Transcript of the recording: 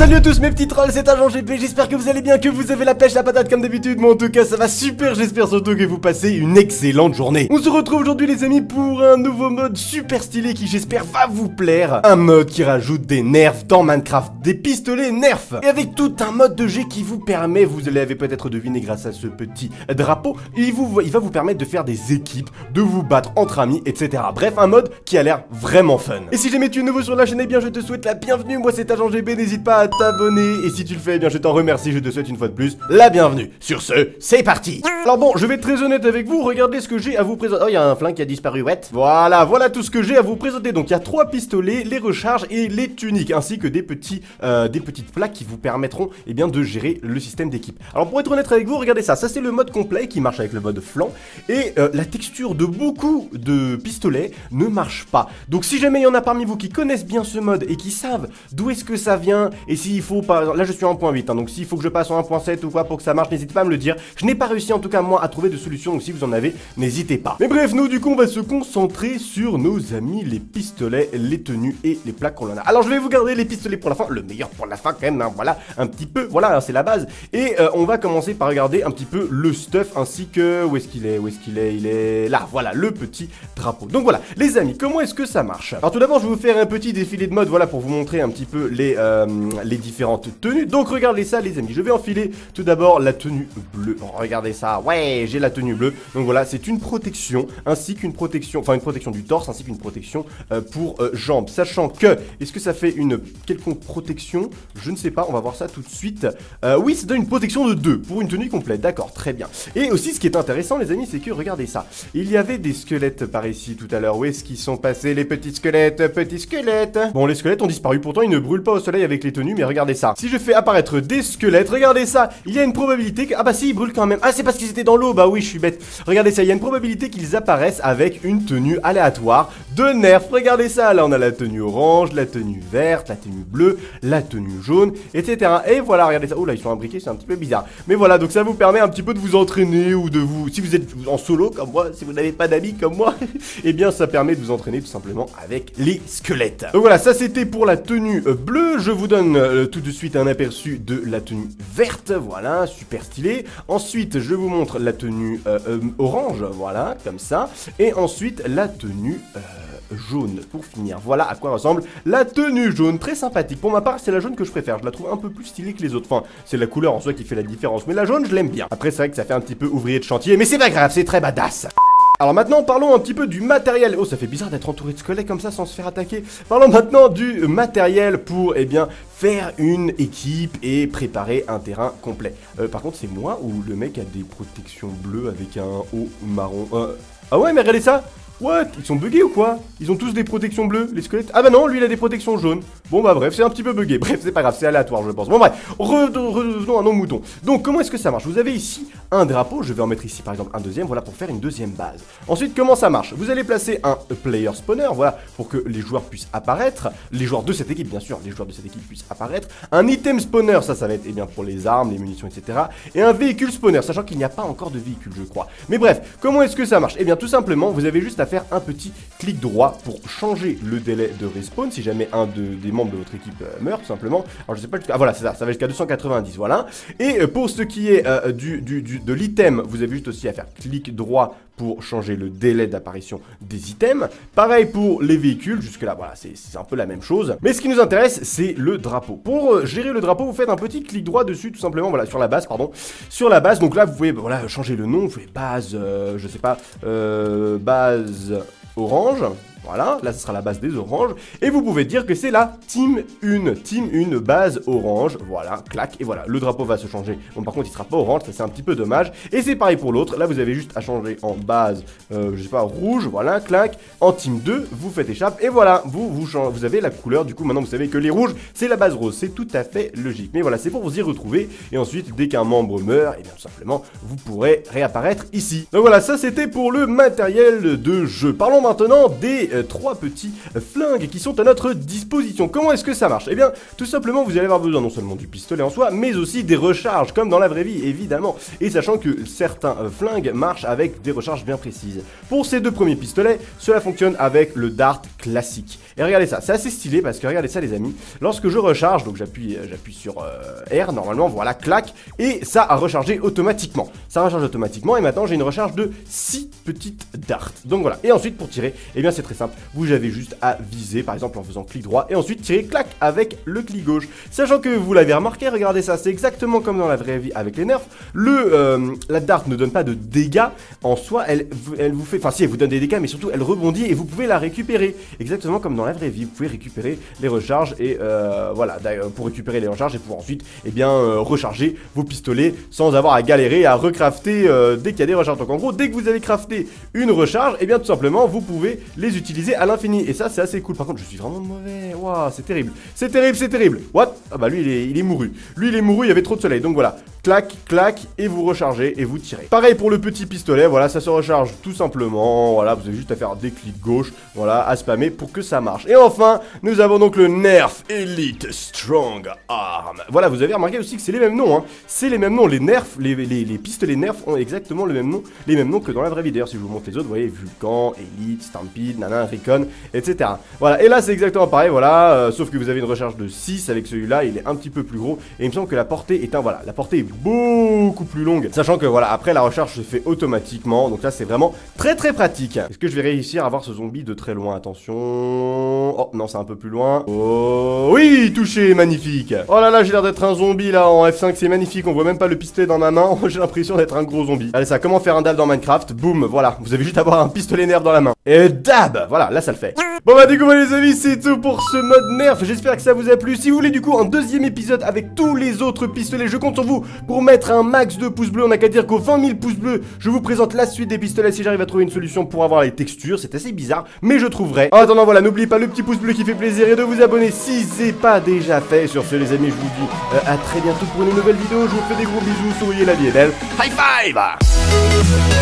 Salut à tous mes petits trolls, c'est Agent GP, j'espère que vous allez bien, que vous avez la pêche, la patate comme d'habitude. Moi en tout cas ça va super, j'espère surtout que vous passez une excellente journée. On se retrouve aujourd'hui les amis pour un nouveau mode super stylé qui j'espère va vous plaire. Un mode qui rajoute des nerfs dans Minecraft, des pistolets nerfs. Et avec tout un mode de jeu qui vous permet, vous l'avez peut-être deviné grâce à ce petit drapeau, il va vous permettre de faire des équipes, de vous battre entre amis, etc. Bref, un mode qui a l'air vraiment fun. Et si jamais tu es nouveau sur la chaîne, eh bien je te souhaite la bienvenue, moi c'est Agent GB, n'hésite pas à t'abonner, et si tu le fais, eh bien je t'en remercie, je te souhaite une fois de plus la bienvenue. Sur ce, c'est parti. Alors bon, je vais être très honnête avec vous, regardez ce que j'ai à vous présenter. Oh, il y a un flingue qui a disparu, ouais. Voilà tout ce que j'ai à vous présenter. Donc il y a 3 pistolets, les recharges et les tuniques, ainsi que des petites plaques qui vous permettront eh bien de gérer le système d'équipe. Alors pour être honnête avec vous, regardez ça c'est le mode complet qui marche avec le mode flanc, et la texture de beaucoup de pistolets ne marche pas. Donc si jamais il y en a parmi vous qui connaissent bien ce mode et qui savent d'où est-ce que ça vient, et s'il faut, par exemple, là je suis en 1.8, hein, donc s'il faut que je passe en 1.7 ou quoi pour que ça marche, n'hésitez pas à me le dire. Je n'ai pas réussi en tout cas moi à trouver de solution, donc si vous en avez, n'hésitez pas. Mais bref, nous du coup on va se concentrer sur nos amis les pistolets, les tenues et les plaques qu'on en a. Alors je vais vous garder les pistolets pour la fin, le meilleur pour la fin quand même, hein, voilà, un petit peu, voilà, hein, c'est la base. Et on va commencer par regarder un petit peu le stuff, ainsi que, où est-ce qu'il est, il est là, voilà, le petit drapeau. Donc voilà, les amis, comment est-ce que ça marche? Alors tout d'abord je vais vous faire un petit défilé de mode, voilà, pour vous montrer un petit peu les différentes tenues. Donc regardez ça les amis, je vais enfiler tout d'abord la tenue bleue. Regardez ça, ouais, j'ai la tenue bleue. Donc voilà, c'est une protection, ainsi qu'une protection, enfin une protection du torse, ainsi qu'une protection pour jambes. Sachant que, est-ce que ça fait une quelconque protection? Je ne sais pas, on va voir ça tout de suite. Oui, ça donne une protection de 2 pour une tenue complète, d'accord, très bien. Et aussi ce qui est intéressant les amis, c'est que regardez ça, il y avait des squelettes par ici tout à l'heure. Où est-ce qu'ils sont passés les petits squelettes? Bon, les squelettes ont disparu, pourtant ils ne brûlent pas au soleil avec les tenues, mais regardez ça. Si je fais apparaître des squelettes, regardez ça, il y a une probabilité que... Ah bah si, ils brûlent quand même. Ah, c'est parce qu'ils étaient dans l'eau, bah oui, je suis bête. Regardez ça, il y a une probabilité qu'ils apparaissent avec une tenue aléatoire de nerfs. Regardez ça, là on a la tenue orange, la tenue verte, la tenue bleue, la tenue jaune, etc. Et voilà, regardez ça. Oh là, ils sont imbriqués, c'est un petit peu bizarre. Mais voilà, donc ça vous permet un petit peu de vous entraîner, ou de vous... Si vous êtes en solo comme moi, si vous n'avez pas d'amis comme moi, eh bien ça permet de vous entraîner tout simplement avec les squelettes. Donc voilà, ça c'était pour la tenue bleue. Je vous donne tout de suite un aperçu de la tenue verte, voilà, super stylé. Ensuite, je vous montre la tenue orange, voilà, comme ça. Et ensuite, la tenue... jaune pour finir. Voilà à quoi ressemble la tenue jaune, très sympathique. Pour ma part, c'est la jaune que je préfère. Je la trouve un peu plus stylée que les autres. Enfin, c'est la couleur en soi qui fait la différence. Mais la jaune, je l'aime bien. Après, c'est vrai que ça fait un petit peu ouvrier de chantier, mais c'est pas grave, c'est très badass. Alors maintenant, parlons un petit peu du matériel. Oh, ça fait bizarre d'être entouré de squelettes comme ça sans se faire attaquer. Parlons maintenant du matériel pour, eh bien, faire une équipe et préparer un terrain complet. Par contre, c'est moi ou le mec a des protections bleues avec un haut marron? Ah ouais, mais regardez ça! What? Ils sont buggés ou quoi? Ils ont tous des protections bleues, les squelettes? Ah bah non, lui il a des protections jaunes. Bon bah bref, c'est un petit peu buggé. Bref, c'est pas grave, c'est aléatoire je pense. Bon bref, revenons à nos moutons. Donc comment est-ce que ça marche? Vous avez ici un drapeau, je vais en mettre ici par exemple un deuxième, voilà, pour faire une deuxième base. Ensuite, comment ça marche? Vous allez placer un player spawner, voilà, pour que les joueurs puissent apparaître. Les joueurs de cette équipe, bien sûr, les joueurs de cette équipe puissent apparaître. Un item spawner, ça va être, eh bien, pour les armes, les munitions, etc. Et un véhicule spawner, sachant qu'il n'y a pas encore de véhicule, je crois. Mais bref, comment est-ce que ça marche? Eh bien, tout simplement, vous avez juste à faire un petit clic droit pour changer le délai de respawn si jamais un des membres de votre équipe meurt tout simplement. Alors je sais pas, ah voilà, c'est ça, ça va jusqu'à 290, voilà. Et pour ce qui est de l'item, vous avez juste aussi à faire clic droit pour changer le délai d'apparition des items. Pareil pour les véhicules, jusque là, voilà, c'est un peu la même chose. Mais ce qui nous intéresse, c'est le drapeau. Pour gérer le drapeau, vous faites un petit clic droit dessus, tout simplement, voilà, sur la base, pardon. Sur la base, donc là, vous pouvez, voilà, changer le nom, vous pouvez base, je sais pas, base orange. Voilà, là ce sera la base des oranges. Et vous pouvez dire que c'est la Team 1 base orange. Voilà, clac, et voilà, le drapeau va se changer. Bon, par contre il sera pas orange, ça c'est un petit peu dommage. Et c'est pareil pour l'autre, là vous avez juste à changer en base, je sais pas, rouge, voilà, clac. En Team 2, vous faites échappe, et voilà, vous avez la couleur. Du coup maintenant vous savez que les rouges, c'est la base rose, c'est tout à fait logique. Mais voilà, c'est pour vous y retrouver. Et ensuite, dès qu'un membre meurt, et bien tout simplement, vous pourrez réapparaître ici. Donc voilà, ça c'était pour le matériel de jeu. Parlons maintenant des 3 petits flingues qui sont à notre disposition. Comment est-ce que ça marche? Eh bien, tout simplement, vous allez avoir besoin non seulement du pistolet en soi, mais aussi des recharges, comme dans la vraie vie, évidemment. Et sachant que certains flingues marchent avec des recharges bien précises. Pour ces deux premiers pistolets, cela fonctionne avec le dart classique. Et regardez ça, c'est assez stylé parce que regardez ça les amis, lorsque je recharge, donc j'appuie sur R, normalement, voilà, clac, et ça a rechargé automatiquement. Ça recharge automatiquement et maintenant j'ai une recharge de 6 petites darts. Donc voilà, et ensuite pour tirer, eh bien c'est très simple, vous avez juste à viser, par exemple en faisant clic droit, et ensuite tirer, clac, avec le clic gauche. Sachant que vous l'avez remarqué, regardez ça, c'est exactement comme dans la vraie vie avec les nerfs, la dart ne donne pas de dégâts en soi, elle vous fait, enfin si elle vous donne des dégâts, mais surtout elle rebondit et vous pouvez la récupérer, exactement comme dans la vraie vie, vous pouvez récupérer les recharges et voilà, pour récupérer les recharges et pour ensuite, eh bien, recharger vos pistolets sans avoir à galérer à recrafter dès qu'il y a des recharges. Donc en gros, dès que vous avez crafté une recharge, eh bien tout simplement, vous pouvez les utiliser à l'infini et ça c'est assez cool. Par contre, je suis vraiment mauvais, waouh, c'est terrible, c'est terrible, c'est terrible. What? Ah bah lui il est mouru, il y avait trop de soleil, donc voilà, clac, clac, et vous rechargez et vous tirez. Pareil pour le petit pistolet, voilà, ça se recharge tout simplement, voilà, vous avez juste à faire des clics gauche, voilà, à spammer pour que ça marche. Et enfin, nous avons donc le Nerf Elite Strong Arm. Voilà, vous avez remarqué aussi que c'est les mêmes noms, hein, c'est les mêmes noms, les Nerf, les pistolets Nerf ont exactement les mêmes noms que dans la vraie vie. D'ailleurs, si je vous montre les autres, vous voyez, Vulcan, Elite, Stampede, Nana, Recon, etc. Voilà, et là c'est exactement pareil, voilà, sauf que vous avez une recharge de 6 avec celui-là, il est un petit peu plus gros, et il me semble que la portée est voilà, la portée est beaucoup plus longue, sachant que voilà, après la recharge se fait automatiquement, donc là c'est vraiment très pratique. Est-ce que je vais réussir à voir ce zombie de très loin? Attention. Oh non, c'est un peu plus loin. Oh oui, touché, magnifique. Oh là là, j'ai l'air d'être un zombie là en F5, c'est magnifique, on voit même pas le pistolet dans ma main, j'ai l'impression d'être un gros zombie. Allez ça, comment faire un dab dans Minecraft? Boum, voilà, vous avez juste à avoir un pistolet nerf dans la main. Et dab, voilà, là ça le fait. Bon bah du coup les amis, c'est tout pour ce mode nerf, j'espère que ça vous a plu. Si vous voulez du coup un deuxième épisode avec tous les autres pistolets, je compte sur vous pour mettre un max de pouces bleus. On n'a qu'à dire qu'aux 20 000 pouces bleus, je vous présente la suite des pistolets si j'arrive à trouver une solution pour avoir les textures. C'est assez bizarre, mais je trouverai. En attendant, voilà, n'oubliez pas le petit pouce bleu qui fait plaisir et de vous abonner si c'est pas déjà fait. Sur ce les amis, je vous dis à très bientôt pour une nouvelle vidéo. Je vous fais des gros bisous, souriez, la vie est belle. High five!